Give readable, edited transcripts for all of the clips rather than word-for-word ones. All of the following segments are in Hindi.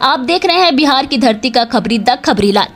आप देख रहे हैं बिहार की धरती का Khabri the Khabri Lal.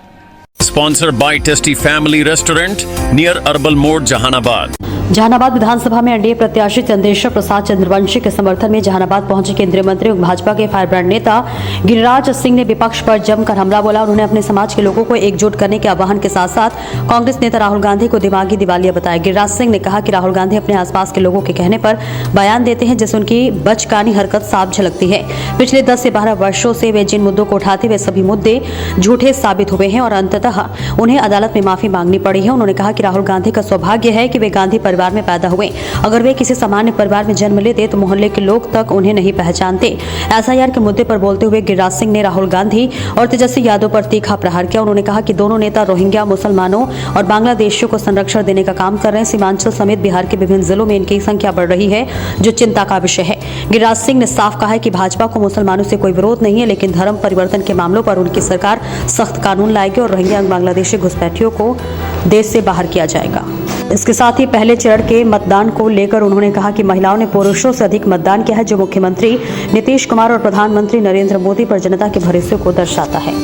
Sponsored by tasty family restaurant near urban मोड़ जहानाबाद। जहानाबाद विधानसभा में एनडीए प्रत्याशी चंद्रेश्वर प्रसाद चंद्रवंशी के समर्थन में जहानाबाद पहुंचे केंद्रीय मंत्री और भाजपा के फायरब्रांड नेता गिरिराज सिंह ने विपक्ष पर जमकर हमला बोला। उन्होंने अपने समाज के लोगों को एकजुट करने के आह्वान के साथ साथ कांग्रेस नेता राहुल गांधी को दिमागी दिवालिया बताया। गिरिराज सिंह ने कहा कि राहुल गांधी अपने आसपास के लोगों के कहने पर बयान देते हैं, जिससे उनकी बचकानी हरकत साफ झलकती है। पिछले 10 से 12 वर्षों से वे जिन मुद्दों को उठाते वे सभी मुद्दे झूठे साबित हुए हैं और अंततः उन्हें अदालत में माफी मांगनी पड़ी है। उन्होंने कहा कि राहुल गांधी का सौभाग्य है कि वे गांधी परिवार में पैदा हुए। अगर वे किसी सामान्य परिवार में जन्म लेते तो मोहल्ले के लोग तक उन्हें नहीं पहचानते। एसआईआर के मुद्दे पर बोलते हुए गिरिराज सिंह ने राहुल गांधी और तेजस्वी यादव पर तीखा प्रहार किया। उन्होंने कहा कि दोनों नेता रोहिंग्या मुसलमानों और बांग्लादेशियों को संरक्षण देने का काम कर रहे हैं। सीमांचल समेत बिहार के विभिन्न जिलों में इनकी संख्या बढ़ रही है, जो चिंता का विषय है। गिरिराज सिंह ने साफ कहा है कि भाजपा को मुसलमानों से कोई विरोध नहीं है, लेकिन धर्म परिवर्तन के मामलों पर उनकी सरकार सख्त कानून लाएगी और रोहिंग्या बांग्लादेशी घुसपैठियों को देश से बाहर किया जाएगा। इसके साथ ही पहले चरण के मतदान को लेकर उन्होंने कहा कि महिलाओं ने पुरुषों से अधिक मतदान किया है, जो मुख्यमंत्री नीतीश कुमार और प्रधानमंत्री नरेंद्र मोदी पर जनता के भरोसे को दर्शाता है।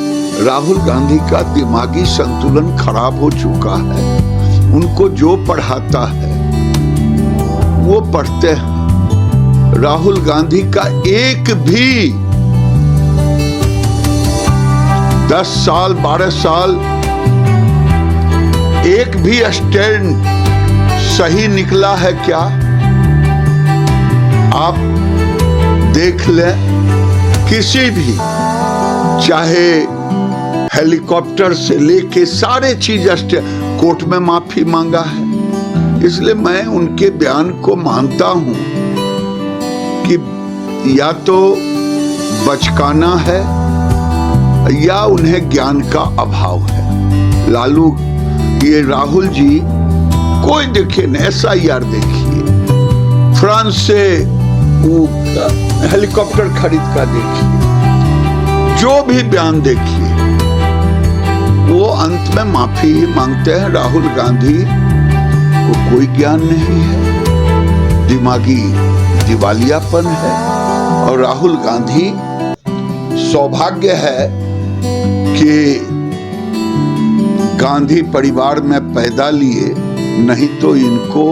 राहुल गांधी का दिमागी संतुलन खराब हो चुका है। उनको जो पढ़ाता है वो पढ़ते हैं। राहुल गांधी का एक भी 10 साल 12 साल एक भी स्टैंड सही निकला है क्या? आप देख लें, किसी भी, चाहे हेलीकॉप्टर से लेके सारे चीज कोर्ट में माफी मांगा है। इसलिए मैं उनके बयान को मानता हूं कि या तो बचकाना है या उन्हें ज्ञान का अभाव है। लालू, ये राहुल जी कोई देखिए न, एसआईआर देखिए, फ्रांस से वो हेलीकॉप्टर खरीद का देखिए, जो भी बयान देखिए, वो अंत में माफी ही मांगते हैं। राहुल गांधी को कोई ज्ञान नहीं है, दिमागी दिवालियापन है। और राहुल गांधी सौभाग्य है कि गांधी परिवार में पैदा लिए, नहीं तो इनको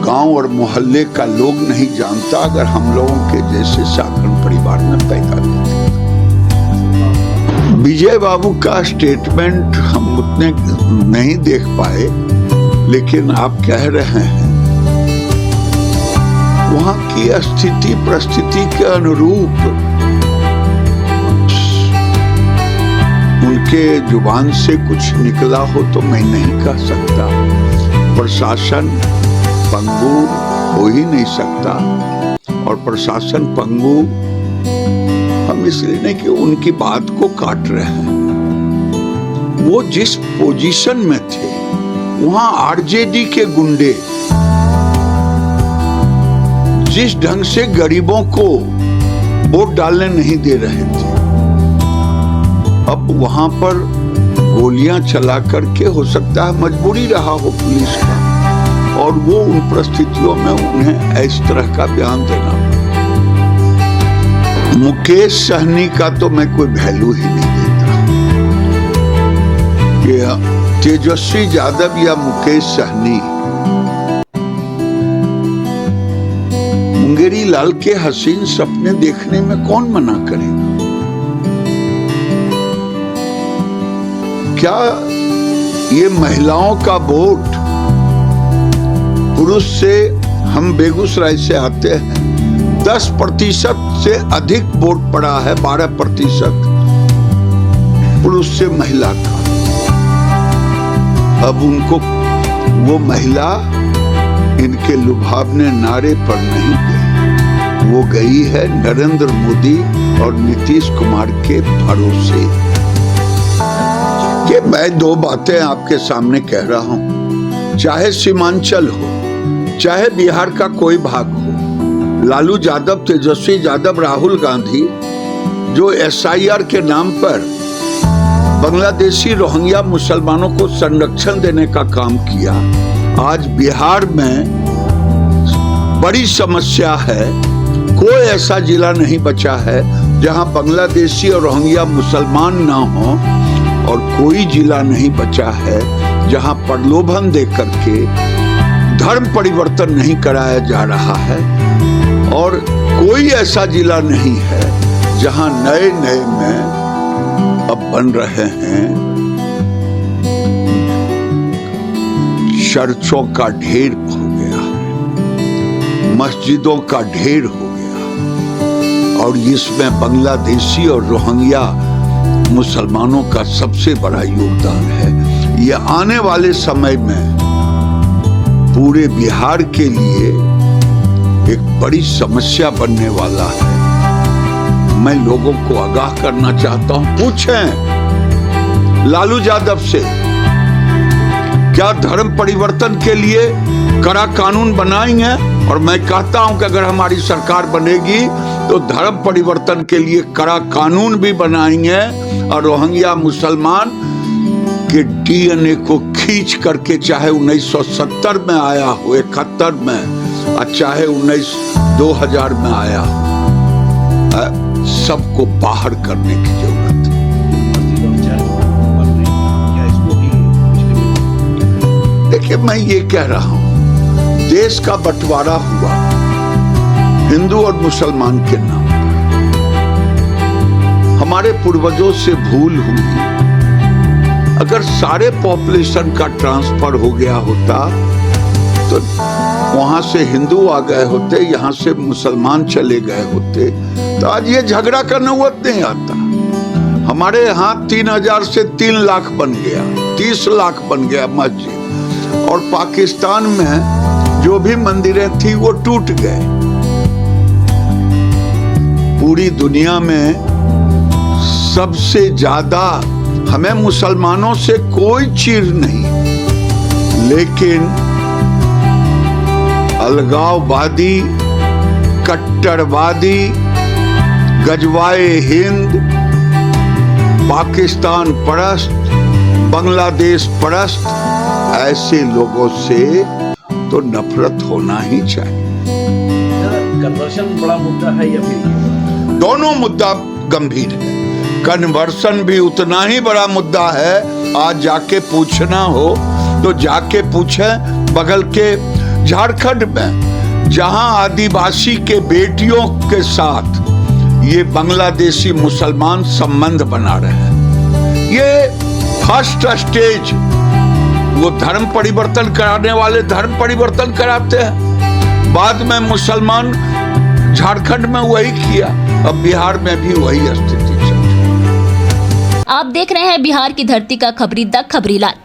गांव और मोहल्ले का लोग नहीं जानता अगर हम लोगों के जैसे साधारण परिवार में पैदा लेते। विजय बाबू का स्टेटमेंट हम उतने नहीं देख पाए, लेकिन आप कह रहे हैं वहां की स्थिति परिस्थिति के अनुरूप उनके जुबान से कुछ निकला हो तो मैं नहीं कह सकता। प्रशासन पंगु हो ही नहीं सकता, और प्रशासन पंगु हम इसलिए नहीं कि उनकी बात को काट रहे हैं। वो जिस पोजीशन में थे वहां आरजेडी के गुंडे जिस ढंग से गरीबों को वोट डालने नहीं दे रहे थे, अब वहां पर गोलियां चला करके, हो सकता है मजबूरी रहा हो पुलिस का, और वो उन परिस्थितियों में उन्हें इस तरह का बयान देना। मुकेश सहनी का तो मैं कोई वैल्यू ही नहीं देता। ये तेजस्वी यादव या मुकेश सहनी मुंगेरी लाल के हसीन सपने देखने में कौन मना करेगा? क्या ये महिलाओं का वोट पुरुष से, हम बेगूसराय से आते हैं, 10% से अधिक वोट पड़ा है, 12% पुरुष से महिला का। अब उनको वो महिला इनके लुभावने नारे पर नहीं गई, वो गई है नरेंद्र मोदी और नीतीश कुमार के भरोसे। कि मैं 2 बातें आपके सामने कह रहा हूं, चाहे सीमांचल हो, चाहे बिहार का कोई भाग हो, लालू यादव, तेजस्वी यादव, राहुल गांधी जो एसआईआर के नाम पर बांग्लादेशी रोहिंग्या मुसलमानों को संरक्षण देने का काम किया, आज बिहार में बड़ी समस्या है। कोई ऐसा जिला नहीं बचा है जहां बांग्लादेशी और रोहिंग्या मुसलमान ना हो, और कोई जिला नहीं बचा है जहां प्रलोभन देकर के धर्म परिवर्तन नहीं कराया जा रहा है, और कोई ऐसा जिला नहीं है जहां नए नए में अब बन रहे हैं चर्चों का ढेर हो गया है, मस्जिदों का ढेर हो गया, और इसमें बांग्लादेशी और रोहिंग्या मुसलमानों का सबसे बड़ा योगदान है। ये आने वाले समय में पूरे बिहार के लिए एक बड़ी समस्या बनने वाला है। मैं लोगों को आगाह करना चाहता हूं, पूछें लालू यादव से, क्या धर्म परिवर्तन के लिए कड़ा कानून बनाएंगे? और मैं कहता हूं कि अगर हमारी सरकार बनेगी तो धर्म परिवर्तन के लिए कड़ा कानून भी बनाएंगे, और रोहिंग्या मुसलमान के डीएनए को खींच करके, चाहे 1970 में आया हो, 71 में, और चाहे 2000 में आया हो, सबको बाहर करने की जरूरत है। देखिए, मैं ये कह रहा हूं, देश का बंटवारा हुआ हिंदू और मुसलमान के नाम पर, हमारे पूर्वजों से भूल हुई। अगर सारे पॉपुलेशन का ट्रांसफर हो गया होता तो वहां से हिंदू आ गए होते, यहां से मुसलमान चले गए होते, तो आज ये झगड़ा का नौबत नहीं आता। हमारे यहाँ 3000 से 3 लाख बन गया, 30 लाख बन गया मस्जिद, और पाकिस्तान में जो भी मंदिरें थी वो टूट गए। पूरी दुनिया में सबसे ज्यादा हमें मुसलमानों से कोई चीज नहीं, लेकिन अलगाववादी, कट्टरवादी, गजवाए हिंद, पाकिस्तान परस्त, बांग्लादेश परस्त, ऐसे लोगों से तो नफरत होना ही चाहिए। कन्वर्शन बड़ा मुद्दा है या फिर दोनों मुद्दा गंभीर है। कन्वर्सन भी उतना ही बड़ा मुद्दा है। आज जाके पूछना हो तो जाके पूछे बगल के झारखंड में, जहां आदिवासी के बेटियों के साथ ये बांग्लादेशी मुसलमान संबंध बना रहे हैं। ये फर्स्ट स्टेज, वो धर्म परिवर्तन कराने वाले धर्म परिवर्तन कराते हैं, बाद में मुसलमान झारखंड में वही किया, अब बिहार में भी वही स्थिति चल रही है। आप देख रहे हैं बिहार की धरती का खबरी द खबरीलाल।